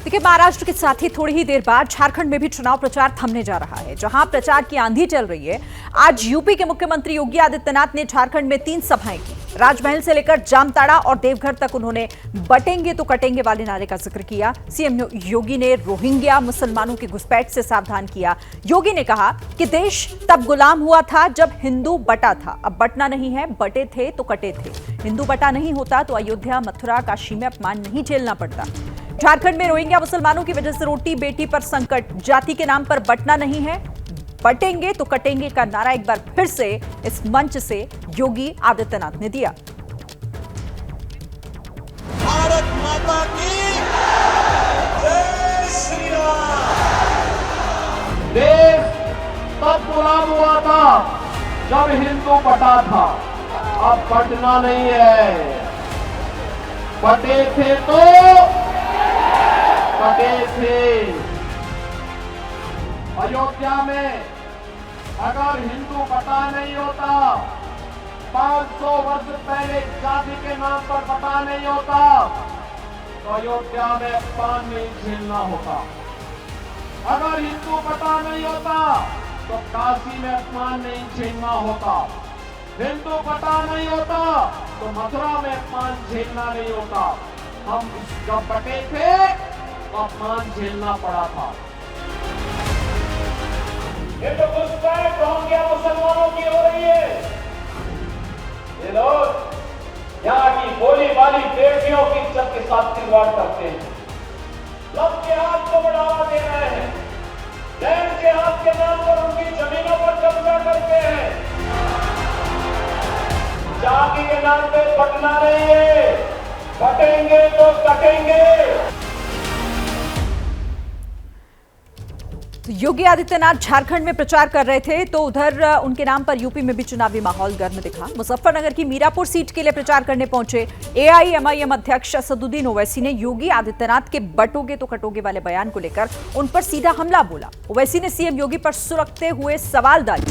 देखिए, महाराष्ट्र के साथ ही थोड़ी ही देर बाद झारखंड में भी चुनाव प्रचार थमने जा रहा है। जहां प्रचार की आंधी चल रही है, आज यूपी के मुख्यमंत्री योगी आदित्यनाथ ने झारखंड में 3 सभाएं की। राजमहल से लेकर जामताड़ा और देवघर तक उन्होंने बटेंगे तो कटेंगे वाले नारे का जिक्र किया। सीएम योगी ने रोहिंग्या मुसलमानों की घुसपैठ से सावधान किया। योगी ने कहा कि देश तब गुलाम हुआ था जब हिंदू बटा था, अब बटना नहीं है, बटे थे तो कटे थे। हिंदू बटा नहीं होता तो अयोध्या, मथुरा, काशी में अपमान नहीं झेलना पड़ता। झारखंड में रोहिंग्या मुसलमानों की वजह से रोटी बेटी पर संकट, जाति के नाम पर बटना नहीं है, बटेंगे तो कटेंगे का नारा एक बार फिर से इस मंच से योगी आदित्यनाथ ने दिया। भारत माता की जय श्री राम। देश तब गुलाम हुआ था जब हिंदू बटा था, अब बटना नहीं है, बटे थे तो कटे थे। अयोध्या में अगर हिंदू बटा नहीं होता, 500 वर्ष पहले जाति के नाम पर बटा नहीं होता, तो अयोध्या में अपमान नहीं झेलना होता। अगर हिंदू बटा नहीं होता तो काशी में अपमान नहीं झेलना होता। हिंदू बटा नहीं होता तो मथुरा में अपमान झेलना नहीं होता। हम जब बटे थे तो अपमान झेलना पड़ा था। ये तो घुसपैठ रोहिंग्या मुसलमानों की हो रही है। ये लोग यहाँ की बोली वाली बेटियों की इज्जत के साथ खिलवाड़ करते हैं। लब के हाथ को बढ़ावा दे रहे हैं, लैंड के हाथ के नाम पर उनकी जमीनों पर कब्जा करते हैं। जाति के नाम पे बटना नहीं है, बटेंगे तो कटेंगे। योगी आदित्यनाथ झारखंड में प्रचार कर रहे थे तो उधर उनके नाम पर यूपी में भी चुनावी माहौल गर्म दिखा। मुजफ्फरनगर की मीरापुर सीट के लिए प्रचार करने पहुंचे एआईएमआईएम अध्यक्ष असदुद्दीन ओवैसी ने योगी आदित्यनाथ के बटोगे तो कटोगे वाले बयान को लेकर उन पर सीधा हमला बोला। ओवैसी ने सीएम योगी पर सुरखते हुए सवाल डाले।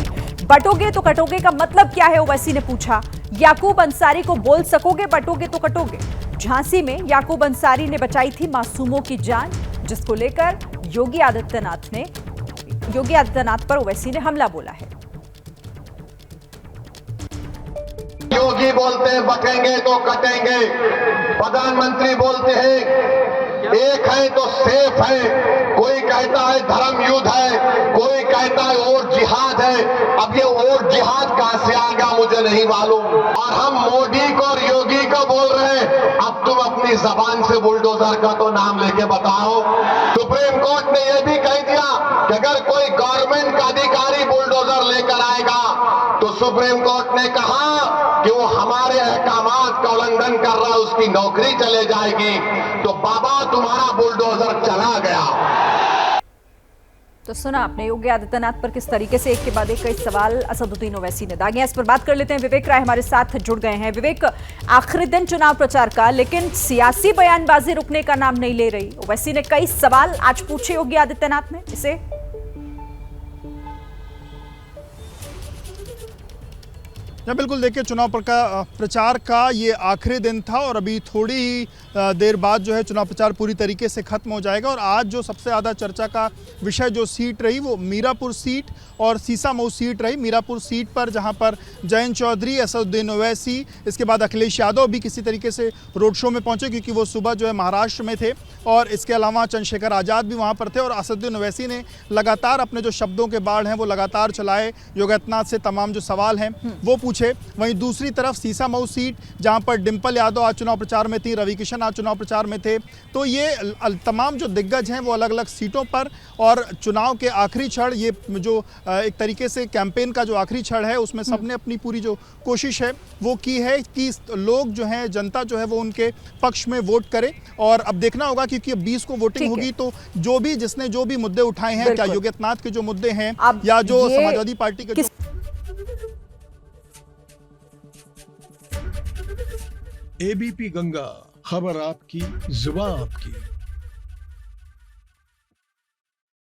बटोगे तो कटोगे का मतलब क्या है, ओवैसी ने पूछा। याकूब अंसारी को बोल सकोगे बटोगे तो कटोगे? झांसी में याकूब अंसारी ने बचाई थी मासूमों की जान, जिसको लेकर योगी आदित्यनाथ पर ओवैसी ने हमला बोला है। योगी बोलते हैं बटेंगे तो कटेंगे, प्रधानमंत्री बोलते हैं एक है तो सेफ है, कोई कहता है धर्म युद्ध है, कोई कहता है और जिहाद है। अब ये और जिहाद कहां से आ गया मुझे नहीं मालूम। और हम मोदी को और योगी को बोल रहे हैं, अब तुम अपनी जबान से बुलडोजर का तो नाम लेके बताओ। सुप्रीम कोर्ट ने यह भी कह दिया कि अगर कोई गवर्नमेंट का अधिकारी बुलडोजर लेकर आएगा तो सुप्रीम कोर्ट ने कहा कि वो हमारे अहकामात का उल्लंघन कर रहा है, उसकी नौकरी चले जाएगी। तो बाबा तुम्हारा बुलडोजर चला गया। तो सुना आपने योगी आदित्यनाथ पर किस तरीके से एक के बाद एक कई सवाल असदुद्दीन ओवैसी ने दागे। इस पर बात कर लेते हैं। विवेक राय हमारे साथ जुड़ गए हैं। विवेक, आखिरी दिन चुनाव प्रचार का, लेकिन सियासी बयानबाजी रुकने का नाम नहीं ले रही। ओवैसी ने कई सवाल आज पूछे योगी आदित्यनाथ ने इसे। बिल्कुल, देखिए, चुनाव प्रचार का ये आखिरी दिन था और अभी थोड़ी ही देर बाद जो है चुनाव प्रचार पूरी तरीके से खत्म हो जाएगा। और आज जो सबसे ज़्यादा चर्चा का विषय जो सीट रही वो मीरापुर सीट और सीसामऊ सीट रही। मीरापुर सीट पर जहां पर जयंत चौधरी, असदुद्दीन ओवैसी, इसके बाद अखिलेश यादव भी किसी तरीके से रोड शो में पहुंचे, क्योंकि वो सुबह जो है महाराष्ट्र में थे। और इसके अलावा चंद्रशेखर आज़ाद भी वहाँ पर थे। और असदुद्दीन ओवैसी ने लगातार अपने जो शब्दों के बाढ़ हैं वो लगातार चलाए। योगी आदित्यनाथ से तमाम जो सवाल हैं वो पूछे। वहीं दूसरी तरफ सीसामऊ सीट, जहां पर डिंपल यादव आज चुनाव प्रचार में थी, रवि किशन आज चुनाव प्रचार में थे। तो ये तमाम जो दिग्गज हैं वो अलग अलग सीटों पर, और चुनाव के आखिरी क्षण, ये जो एक तरीके से कैंपेन का जो आखिरी क्षण है, उसमें सबने अपनी पूरी जो कोशिश है वो की है कि लोग जो हैं, जनता जो है वो उनके पक्ष में वोट करे। और अब देखना होगा, क्योंकि अब 20 को वोटिंग होगी, तो जिसने जो भी मुद्दे उठाए हैं, क्या योगी आदित्यनाथ के जो मुद्दे हैं या जो समाजवादी पार्टी के एबीपी गंगा, खबर आपकी, जुबान आपकी।